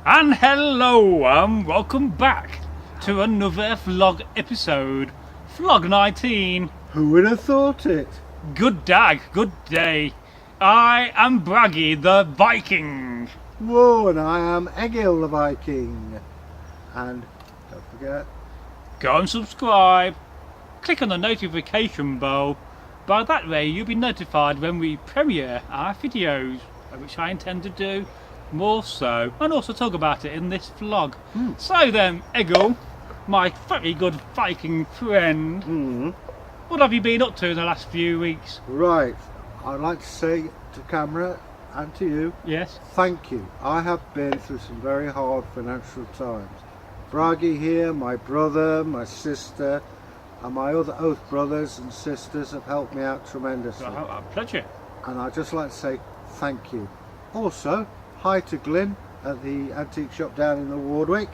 And hello and welcome back to another vlog episode, vlog 19. Who would have thought it? Good dag, good day. I am Bragi the Viking. Whoa, and I am Egil the Viking. And don't forget, Go and subscribe. Click on the notification bell. By that way you'll be notified when we premiere our videos, which I intend to do more so, and also talk about it in this vlog. So then, Egil, my very good Viking friend, what have you been up to in the last few weeks? right, I'd like to say to camera and to you, Yes. thank you. I have been through some very hard financial times. Bragi here, my brother, my sister, and my other oath brothers and sisters have helped me out tremendously. A pleasure. And I'd just like to say thank you. Also, hi to Glyn at the antique shop down in the Wardwick.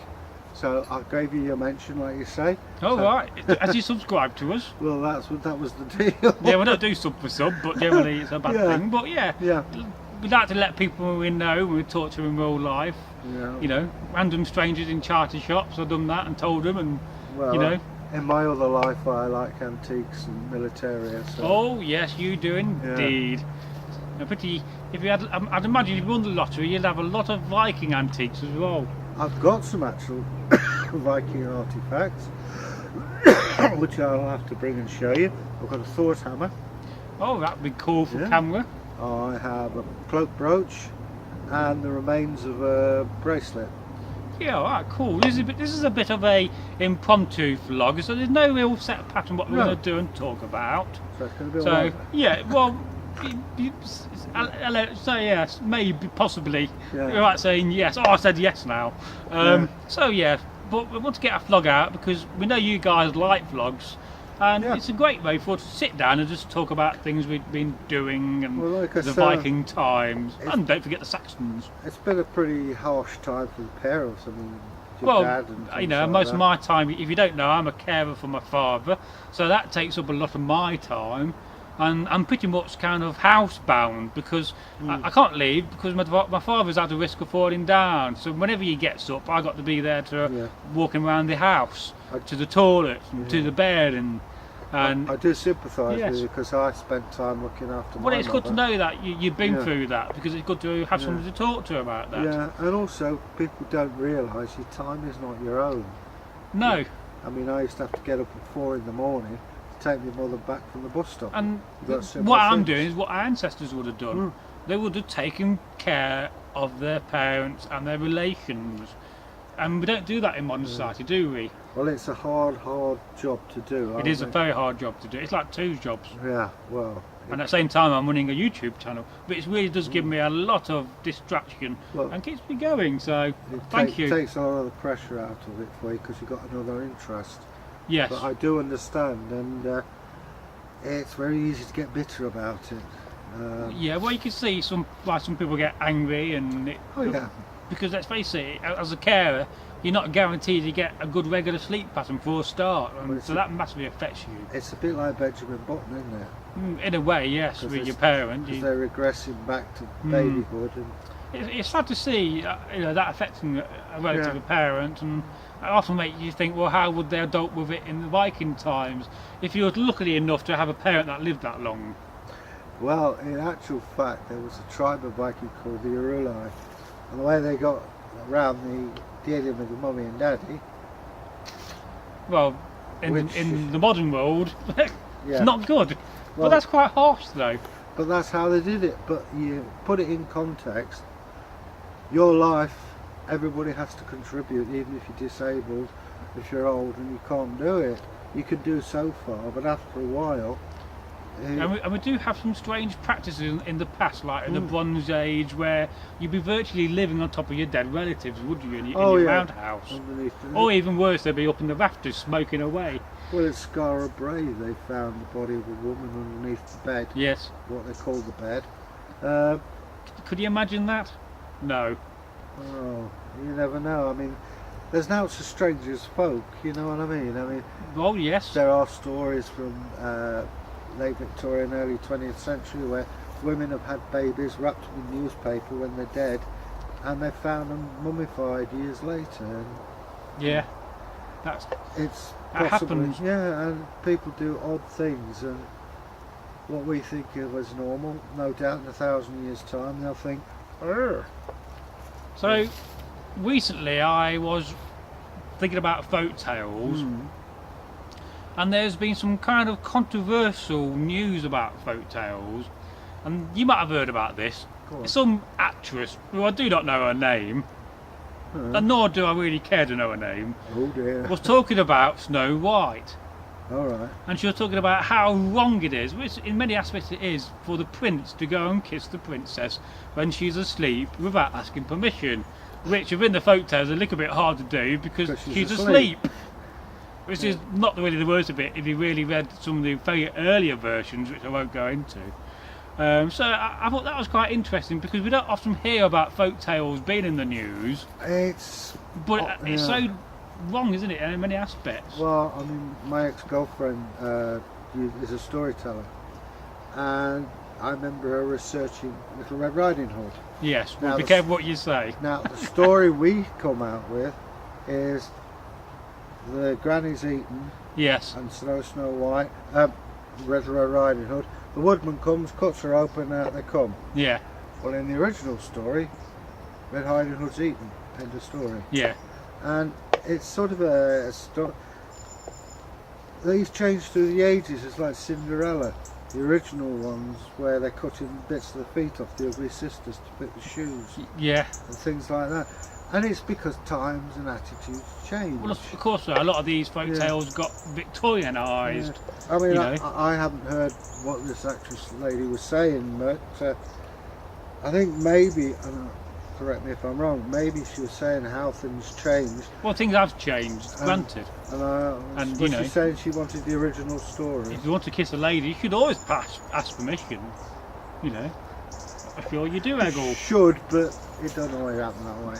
So I gave you your mention, like you say. Oh, so, right. Has you subscribed to us? Well, that was the deal. Yeah, we don't do sub for sub, but generally it's a bad thing. But yeah, we'd like to let people we know when we talk to them in real life. Yeah. You know, random strangers in charter shops. I've done that and told them, and Well, you know. in my other life, I like antiques and militaria. So. Oh yes, you do indeed. A pretty. If you had, I'd imagine if you won the lottery, you'd have a lot of Viking antiques as well. I've got some actual Viking artifacts, which I'll have to bring and show you. I've got a Thor's hammer. Oh, that'd be cool for Yeah. camera. I have a cloak brooch and the remains of a bracelet. Yeah, alright, cool. This is a bit of a impromptu vlog, so there's no real set pattern what we're No. going to do and talk about. So it's going to be So alright. yeah, well, so yes, maybe, possibly. Yeah. You're right saying yes. Oh, I said yes now. Yeah. So yeah, but we want to get a vlog out because we know you guys like vlogs, and Yeah. it's a great way for us to sit down and just talk about things we've been doing and Well, like I the said, Viking times, and don't forget the Saxons. It's been a pretty harsh time for the pair of them. And your Well, dad and you things know, like most that. of my time, if you don't know, I'm a carer for my father, so that takes up a lot of my time, and I'm pretty much kind of housebound because I can't leave because my father's at the risk of falling down. So whenever he gets up, I got to be there to walk him around the house, to the toilet, and to the bed, and I do sympathise Yes. with you because I spent time looking after my well, it's good to mother. know that you've been Yeah. through that because it's good to have someone to talk to about that. Yeah, and also people don't realise your time is not your own. No. I mean, I used to have to get up at 4 in the morning to take my mother back from the bus stop. And That's simple what I'm things. doing is what our ancestors would have done. They would have taken care of their parents and their relations. And we don't do that in modern society, do we? Well, it's a hard job to do. It is a very hard job to do. It's like two jobs. Yeah, well. And at the same time, I'm running a YouTube channel, but it really does give me a lot of distraction Well, and keeps me going. So, it thank you. takes a lot of the pressure out of it for you because you've got another interest. Yes. But I do understand, and it's very easy to get bitter about it. Yeah. Well, you can see why some people get angry, and Oh yeah. because let's face it, as a carer, you're not guaranteed to get a good regular sleep pattern for a start, and Well, so that massively affects you. It's a bit like Benjamin Button, isn't it? In a way, yes, 'Cause with your it's- parent. Because they're regressing back to babyhood, and It's sad to see that affecting a relative, Yeah. a parent, and it often makes you think, well, how would they adult with it in the Viking times if you were lucky enough to have a parent that lived that long? well, in actual fact, there was a tribe of Viking called the Urulai, and the way they got around the dealing with the mummy and daddy. Well, in Which- the modern world, it's Yeah. not good. Well- But that's quite harsh, though. But that's how they did it. But you put it in context. Your life, everybody has to contribute, even if you're disabled, if you're old and you can't do it. You can do so far, but after a while, And we do have some strange practices in the past, like in the Bronze Age, where you'd be virtually living on top of your dead relatives, would you, in your roundhouse? underneath. Or even worse, they'd be up in the rafters smoking away. Well, at Skara Brae, they found the body of a woman underneath the bed, Yes. what they call the bed. Could you imagine that? No. Oh, you never know. I mean, there's now such strange as folk, you know what I mean? I mean, Well, yes. there are stories from late Victorian, early 20th century where women have had babies wrapped up in newspaper when they're dead and they found them mummified years later. And Yeah, that's it's that possibly, happens. yeah, and people do odd things, and what we think of as normal, no doubt in 1,000 years' time they'll think, "Urgh." So recently I was thinking about folk tales, and there's been some kind of controversial news about folk tales, and you might have heard about this. Go on. Some actress, who I do not know her name, and nor do I really care to know her name, Oh dear. was talking about Snow White. Alright. And she was talking about how wrong it is, which in many aspects it is, for the prince to go and kiss the princess when she's asleep without asking permission. Which within the folk tales is a little bit hard to do because she's asleep. Which is not really the worst of it if you really read some of the very earlier versions, which I won't go into. So I thought that was quite interesting because we don't often hear about folk tales being in the news, but it's so wrong, isn't it, in many aspects? Well, I mean, my ex-girlfriend is a storyteller, and I remember her researching Little Red Riding Hood. Yes, well, Now be careful what you say. Now, the story we come out with is the granny's eaten, Yes. and Snow White, Red Riding Hood. The woodman comes, cuts her open, out they come. Yeah. Well, in the original story, Red Riding Hood's eaten. End of story. Yeah. And it's sort of a story. These changed through the ages. It's like Cinderella, the original ones where they're cutting bits of the feet off the ugly sisters to fit the shoes Yeah. and things like that. And it's because times and attitudes change. Well, of course, a lot of these folk tales got Victorianised. I mean, you know. I haven't heard what this actress lady was saying, but I think maybe, correct me if I'm wrong, maybe she was saying how things changed. Well, things have changed, granted. And you was know, she saying she wanted the original story? if you want to kiss a lady, you should always ask permission. You know, I'm sure you do, Egil. Should, but it doesn't always happen that way.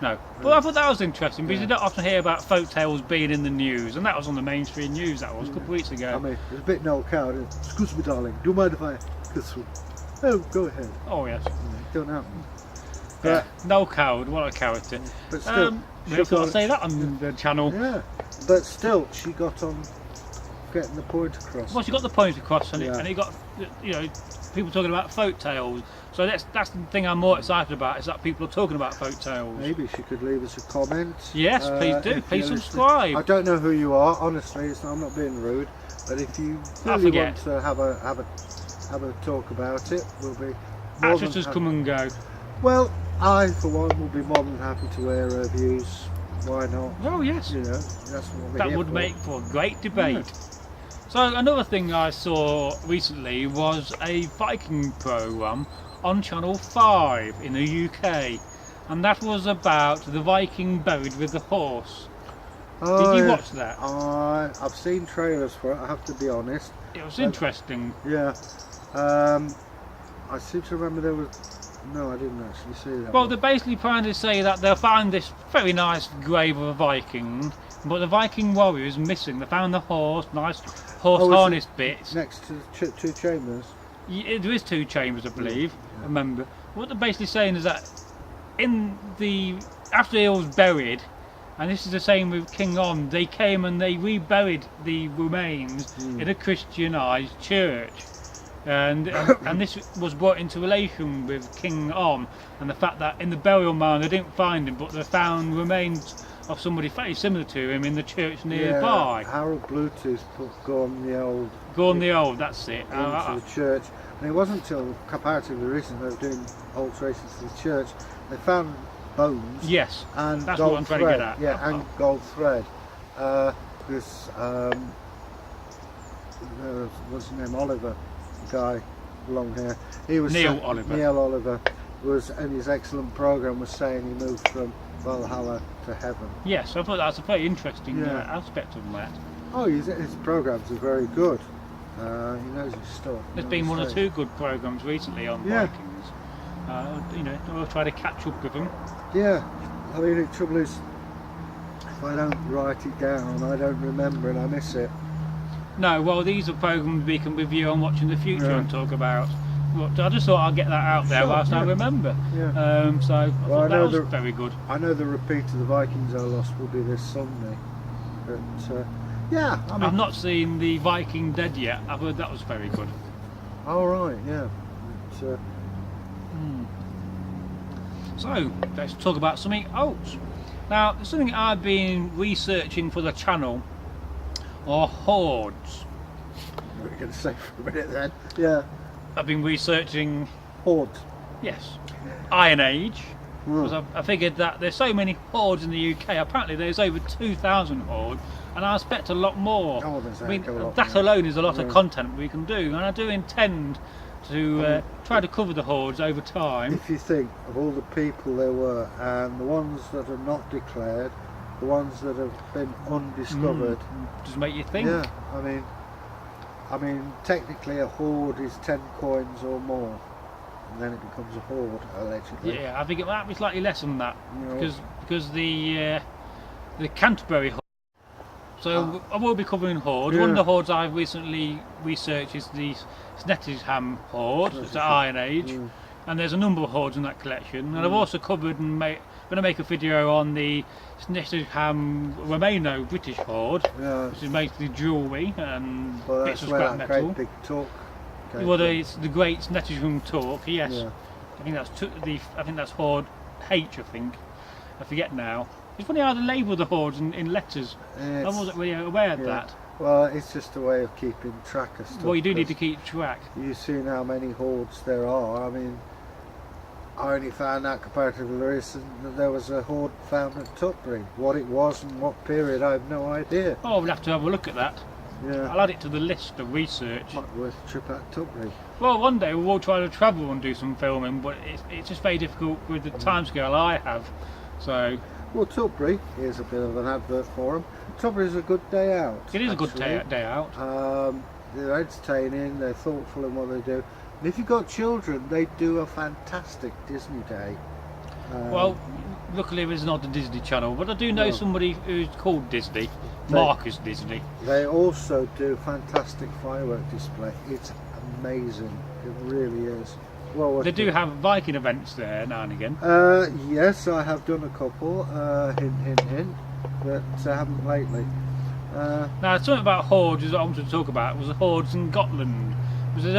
No, but I thought that was interesting because you don't often hear about folk tales being in the news, and that was on the mainstream news. That was a couple of weeks ago. I mean, it's a bit Noel Coward. Excuse me, darling. Do you mind if I kiss you? Oh, go ahead. Oh yes. It don't happen. Yeah. No coward. What a character. But still, Really thought I'd say that on the channel. Yeah, but still, she got on getting the point across. Well, she got the point across, and Yeah. it got, you know, people talking about folk tales. So that's the thing I'm more excited about, is that people are talking about folk tales. Maybe she could leave us a comment. Yes, please do. if Please you're subscribe. listening. I don't know who you are, honestly. I'm not being rude, but if you really forget. want to have a talk about it, we'll be. more than Actresses happy. come and go. Well, I for one will be more than happy to hear her views. Why not? Oh yes, You know, that's what we're that here would for. make for a great debate. So another thing I saw recently was a Viking program on Channel 5 in the UK, and that was about the Viking buried with the horse. Oh, Did you yeah. watch that? I've seen trailers for it. I have to be honest. It was interesting. Yeah. I seem to remember there was. No, I didn't actually see that. Well, one. they're basically trying to say that they'll find this very nice grave of a Viking, but the Viking warrior is missing. They found the horse, nice horse Oh, is harness it bits. next to the two chambers. There is two chambers, I believe. I remember. What they're basically saying is that after he was buried, and this is the same with King On, they came and they reburied the remains in a Christianised church. And this was brought into relation with King On, and the fact that in the burial mound they didn't find him, but they found remains of somebody very similar to him in the church nearby. Yeah, Harold Bluetooth put Gone the Old Gone the Old, that's it. into the church. And it wasn't until comparatively recent they were doing alterations to the church. They found bones. Yes, And that's gold what I'm trying thread. to get at. Yeah, and gold thread. This what's his name? Oliver, the guy, long hair. He was Neil Oliver. Neil Oliver was in his excellent program was saying he moved from Valhalla to heaven. Yes, I thought that was a very interesting Yeah. aspect of that. Oh, his programs are very good. He knows his stuff. There's been one or two good programs recently on Yeah. Vikings. You know, I'll try to catch up with them. Yeah, I mean the trouble is, if I don't write it down, I don't remember and I miss it. No, well, these are programs we can review and watch in the future Yeah. and talk about. But I just thought I'd get that out there Sure, whilst I yeah. remember. Yeah. So I Well, thought that was very good. I know the repeat of the Vikings I lost will be this Sunday. But yeah, I mean, I've not seen the Viking Dead yet. I've heard that was very good. all right, yeah. But, So let's talk about something else. Now, something I've been researching for the channel are hoards. what are you going to say for a minute then? Yeah, I've been researching, hoards. yes, Iron Age. Mm. Because I figured that there's so many hoards in the UK. Apparently there's over 2,000 hoards, and I expect a lot more. Oh, there's a I mean, heck of a lot that more. alone is a lot of Yeah. content we can do, and I do intend to try to cover the hoards over time. If you think of all the people there were, and the ones that are not declared, the ones that have been undiscovered. Just make you think. Yeah, I mean, technically a hoard is 10 coins or more, and then it becomes a hoard, allegedly. Yeah, I think it might be slightly less than that, Yeah. because the Canterbury hoard. So I will be covering hoards. Yeah. One of the hoards I've recently researched is the Snettisham hoard. It's the Iron Age, and there's a number of hoards in that collection. And I've also covered and going to make a video on the Snettisham Romano British hoard, Yeah. which is basically jewellery and Well, bits that's of where scrap that metal. great big talk came Well, from. it's the Great Snettisham Talk. Yes. Yeah. I think that's hoard H. I think. I forget now. It's funny how they label the hoards in letters. I It's- wasn't really aware of yeah. that. Well, it's just a way of keeping track of stuff. Well, you do need to 'cause keep track. You've seen how many hoards there are. I mean, I only found out comparatively recent that there was a hoard found at Tutbury. What it was and what period, I have no idea. Oh, we'll have to have a look at that. Yeah, I'll add it to the list of research. might be worth a trip out to Tutbury. Well, one day we'll try to travel and do some filming, but it's just very difficult with the timescale I have. So Well, Tutbury, here's a bit of an advert for them. Tutbury's a good day out. it is a good actually. day out. They're entertaining, they're thoughtful in what they do. And if you've got children, they do a fantastic Disney day. Well, luckily there's not the Disney Channel, but I do know No. somebody who's called Disney, Marcus Disney. They also do fantastic firework display. It's amazing. It really is. Well, worth They do it. have Viking events there now and again. Yes, I have done a couple. Hint, hint, hint. But I haven't lately. Now, something about hoards is what I wanted to talk about was the hoards in Gotland. Because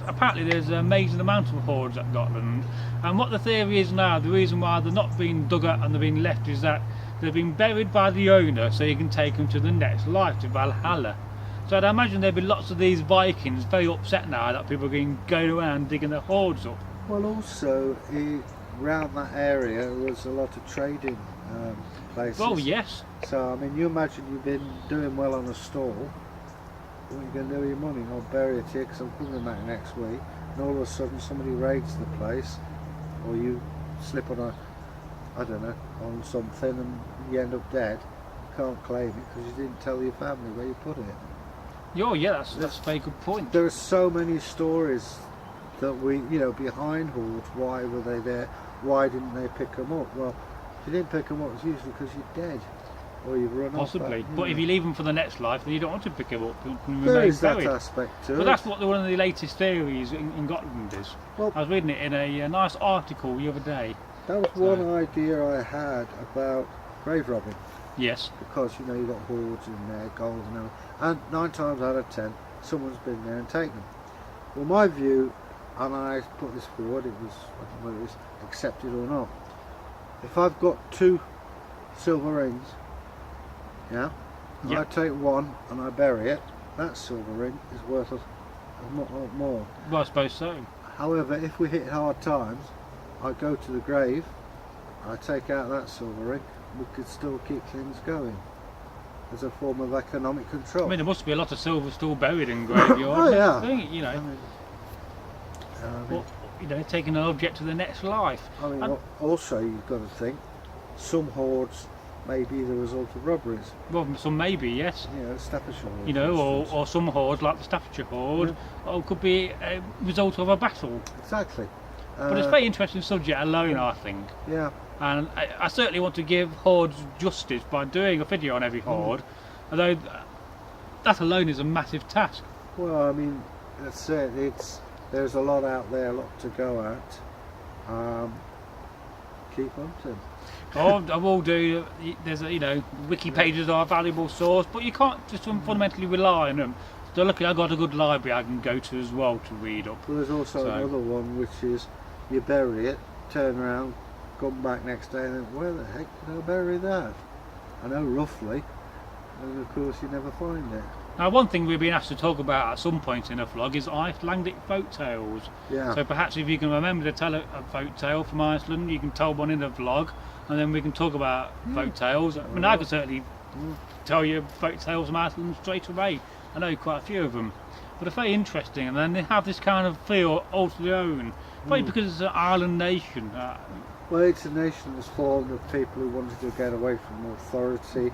apparently there's an amazing amount of hoards at Gotland, and what the theory is now, the reason why they're not being dug up and they're being left is that they've been buried by the owner so you can take them to the next life, to Valhalla. So I'd imagine there'd be lots of these Vikings very upset now that people are going around digging their hoards up. Well, also, around that area was a lot of trading places. Oh yes. So, I mean, you imagine you've been doing well on a stall. What are you going to do with your money? I'll bury it here because I'm coming back next week. And all of a sudden somebody raids the place, or you slip on on something and you end up dead. You can't claim it because you didn't tell your family where you put it. Oh yeah, that's a very good point. There are so many stories that behind hoards. Why were they there? Why didn't they pick them up? Well, if you didn't pick them up, it's usually because you're dead. Or you've run Possibly, off. but if you leave them for the next life, then you don't want to pick them up and There remain is that buried. aspect to But it. that's what one of the latest theories in Gotland is. Well, I was reading it in a nice article the other day. that was one idea I had about grave robbing, Yes. because you've got hoards in there, gold and everything, and 9 times out of 10 someone's been there and taken them. Well, my view, and I put this forward, I don't know whether it's accepted or not. If I've got 2 silver rings, and I take one and I bury it, that silver ring is worth a lot more. Well, I suppose so. However, if we hit hard times, I go to the grave, I take out that silver ring, we could still keep things going as a form of economic control. I mean, there must be a lot of silver still buried in graveyards. Oh, yeah. I think, taking an object to the next life. Also you've got to think, some hoards may be the result of robberies. Well, some maybe, yes. Staffordshire hoard, for Or some hoards like the Staffordshire hoard, or could be a result of a battle. Exactly. But it's a very interesting subject alone, I think. Yeah. And I certainly want to give hoards justice by doing a video on every hoard, although that alone is a massive task. Well, I mean, let's say it's there's a lot out there, a lot to go at. Keep hunting. I will do. There's wiki pages are a valuable source, but you can't just fundamentally rely on them. So luckily I've got a good library I can go to as well to read up. Well, there's also another one, which is you bury it, turn around, come back next day and think, where the heck did I bury that? I know roughly, and of course you never find it. Now, one thing we've been asked to talk about at some point in a vlog is Icelandic folk tales. Yeah. So perhaps if you can remember to tell a folk tale from Iceland, you can tell one in a vlog, and then we can talk about folk tales. I mean, I can certainly tell you folk tales from Iceland straight away. I know quite a few of them, but they're very interesting, and then they have this kind of feel all to their own. Probably because it's an island nation. Well, it's a nation that's formed of people who wanted to get away from authority,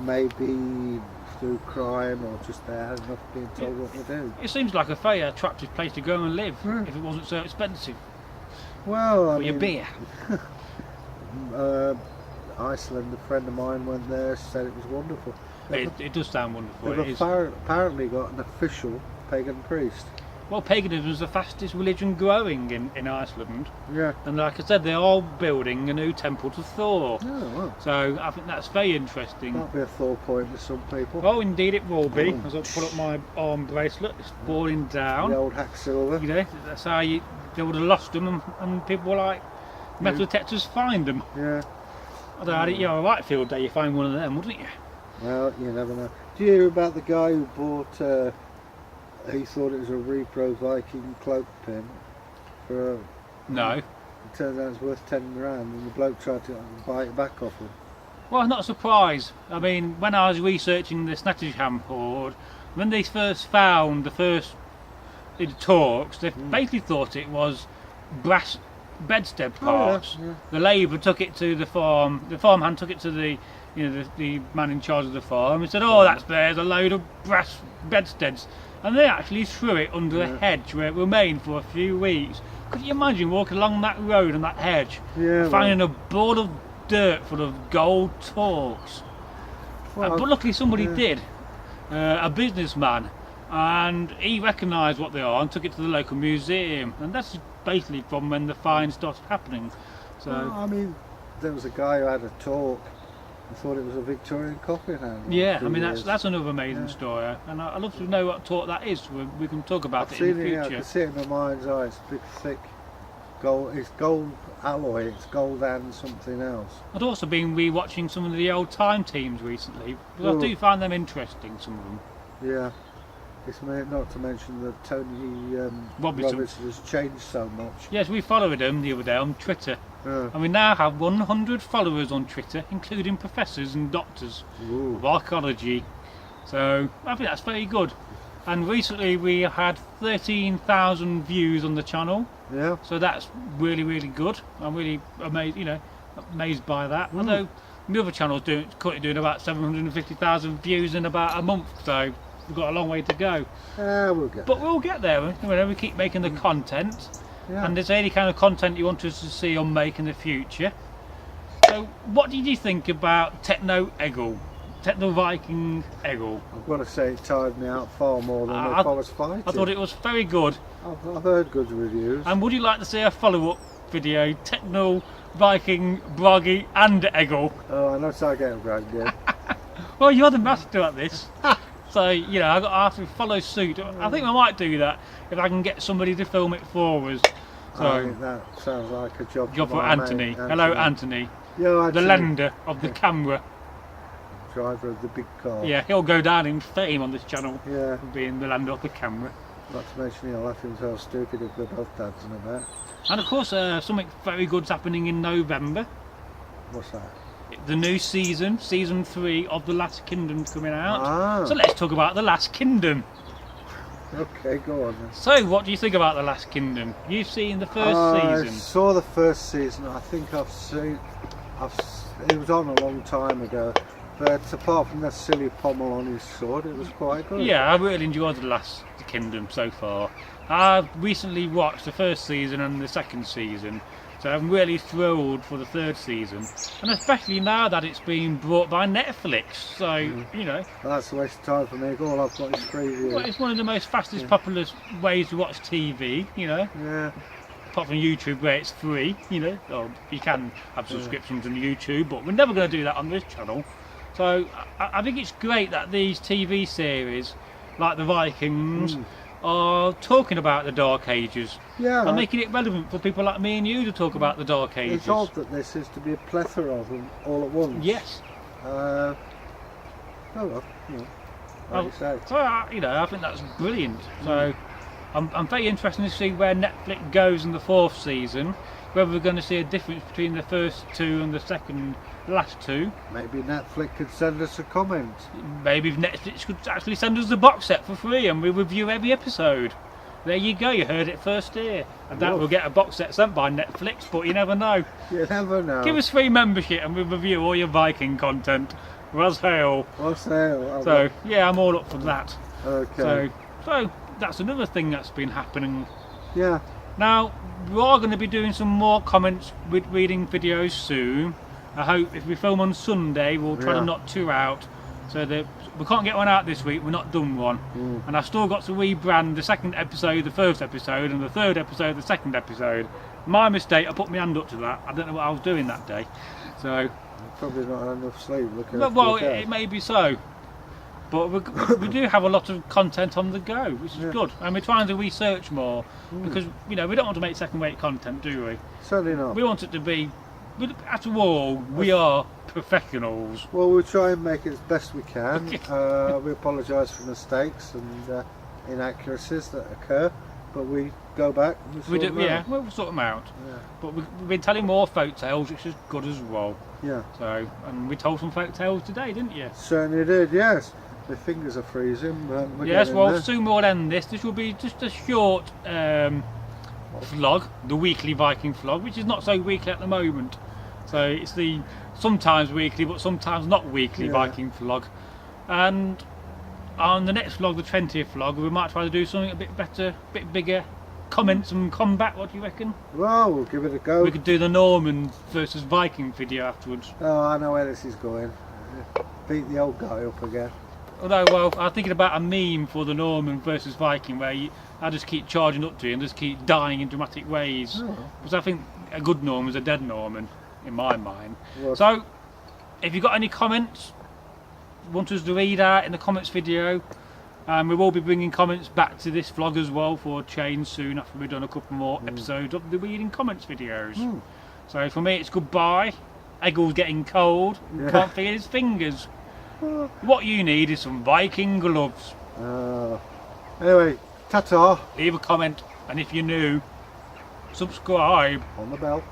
maybe through crime or just they had enough being told what to do. It seems like a very attractive place to go and live if it wasn't so expensive. Well, I For your beer. Iceland, a friend of mine went there, said it was wonderful. It does sound wonderful. They've apparently got an official pagan priest. Well, paganism is the fastest religion growing in Iceland. Yeah. And like I said, they're all building a new temple to Thor. Oh, well. So I think that's very interesting. Might be a Thor point to some people. Oh, indeed it will be. As I put up my arm bracelet, it's falling down. The old hack silver. You know, that's how they would have lost them, and people were like, metal detectors find them. Yeah. Although, a right field day, you find one of them, wouldn't you? Well, you never know. Do you hear about the guy who bought? He thought it was a repro Viking cloak pin for No. It turns out it's worth 10 grand, and the bloke tried to buy it back off him. Well, I'm not surprised. I mean, when I was researching the Snettersham hoard, when they first found the first talks, they basically thought it was brass bedstead parts. Oh, yeah. The labourer took it to the farm. The farmhand took it to the man in charge of the farm and said, "Oh, there's a load of brass bedsteads." And they actually threw it under a hedge where it remained for a few weeks. Could you imagine walking along that road and that hedge, finding a ball of dirt full of gold talks? But luckily somebody did, a businessman, and he recognised what they are and took it to the local museum. And that's basically from when the find started happening. So, well, I mean, there was a guy who had a talk. I thought it was a Victorian coffee handle. Yeah, I mean that's another amazing story, and I'd love to know what talk that is. We can talk about it in the future. I can see it in my mind's eye. It's big, thick gold. It's gold alloy. It's gold and something else. I've also been re-watching some of the old time teams recently, because I do find them interesting. Some of them. Yeah. It's not to mention that Tony Robertson has changed so much. Yes, we followed him the other day on Twitter. And we now have 100 followers on Twitter, including professors and doctors of archaeology. So I think that's very good. And recently we had 13,000 views on the channel. Yeah. So that's really, really good. I'm really amazed by that. Although the other channel's currently doing about 750,000 views in about a month. So we've got a long way to go. We'll get there. We keep making the content. Yeah. And is there any kind of content you want us to see or make in the future? So what did you think about Techno Viking Egil? I've got to say it tired me out far more than if I was fighting. I thought it was very good. I've heard good reviews. And would you like to see a follow-up video, Techno Viking Bragi and Egil? Oh, I know Sagas Bragi. Well, you're the master at this. So, I have to follow suit. I think I might do that if I can get somebody to film it for us. So, I think that sounds like a job for Anthony. Hello, Anthony. Yeah, the lender of the camera. Driver of the big car. Yeah, he'll go down in fame on this channel. Yeah. Being the lender of the camera. Not to mention he'll laugh himself stupid if they're both dads in a bit. And of course, something very good's happening in November. What's that? The new season 3 of The Last Kingdom's coming out. So let's talk about The Last Kingdom. Okay, go on then. So, what do you think about The Last Kingdom? You've seen the first season. I saw the first season. I think it was on a long time ago. But apart from that silly pommel on his sword, it was quite good. Yeah, I really enjoyed The Last Kingdom so far. I've recently watched the first season and the second season, So I'm really thrilled for the 3rd season, and especially now that it's being brought by Netflix. So you know, Well, that's a waste of time for me. All I've got is free. well, it's one of the most fastest, popular ways to watch TV. You know, Yeah. apart from YouTube where it's free. You know, or you can have subscriptions on YouTube, but we're never going to do that on this channel. So I think it's great that these TV series, like the Vikings, are talking about the Dark Ages. Yeah. And making it relevant for people like me and you to talk about the Dark Ages. It's odd that there seems to be a plethora of them all at once. Yes. Oh well, you know, like you say. So you know, I think that's brilliant. So I'm very interested to see where Netflix goes in the 4th season. Whether we're going to see a difference between the first 2 and the last 2. Maybe Netflix could send us a comment. Maybe Netflix could actually send us the box set for free and we review every episode. There you go, you heard it first here. I doubt we'll get a box set sent by Netflix, but you never know. You never know. Give us free membership and we'll review all your Viking content. Was hail. What's that? So yeah, I'm all up for that. Okay. So that's another thing that's been happening. Yeah. Now we are going to be doing some more comments with reading videos soon. I hope if we film on Sunday, we'll try to knock 2 out. So that we can't get one out this week. We're not done one, and I've still got to rebrand the 2nd episode, the 1st episode, and the 3rd episode, the 2nd episode. My mistake. I put my hand up to that. I don't know what I was doing that day. So Probably not had enough sleep. well, it may be so. But we do have a lot of content on the go, which is good, and we're trying to research more because you know we don't want to make second-rate content, do we? Certainly not. We want it to be. After all, we are professionals. Well, we'll try and make it as best we can. We apologise for mistakes and inaccuracies that occur, but we go back and we sort them out. We'll sort them out. Yeah. But we've been telling more folk tales, which is good as well. Yeah. So, and we told some folk tales today, didn't you? Certainly did. Yes. My fingers are freezing. But we're Yes. getting Well, there. soon we'll end this. This will be just a short vlog, the weekly Viking vlog, which is not so weekly at the moment. So it's the sometimes weekly, but sometimes not weekly Viking vlog. And on the next vlog, the 20th vlog, we might try to do something a bit better, a bit bigger. Comments and combat, what do you reckon? Well, we'll give it a go. We could do the Norman versus Viking video afterwards. Oh, I know where this is going. Beat the old guy up again. Although, well, I'm thinking about a meme for the Norman versus Viking where I just keep charging up to you and just keep dying in dramatic ways. Oh. Because I think a good Norman is a dead Norman, in my mind. Well, So, if you've got any comments, want us to read out in the comments video, we will be bringing comments back to this vlog as well for a change soon after we've done a couple more episodes of the reading comments videos. So for me it's goodbye. Egil's getting cold, can't feel his fingers. What you need is some Viking gloves. anyway, ta-ta. Leave a comment, and if you're new, subscribe. On the bell.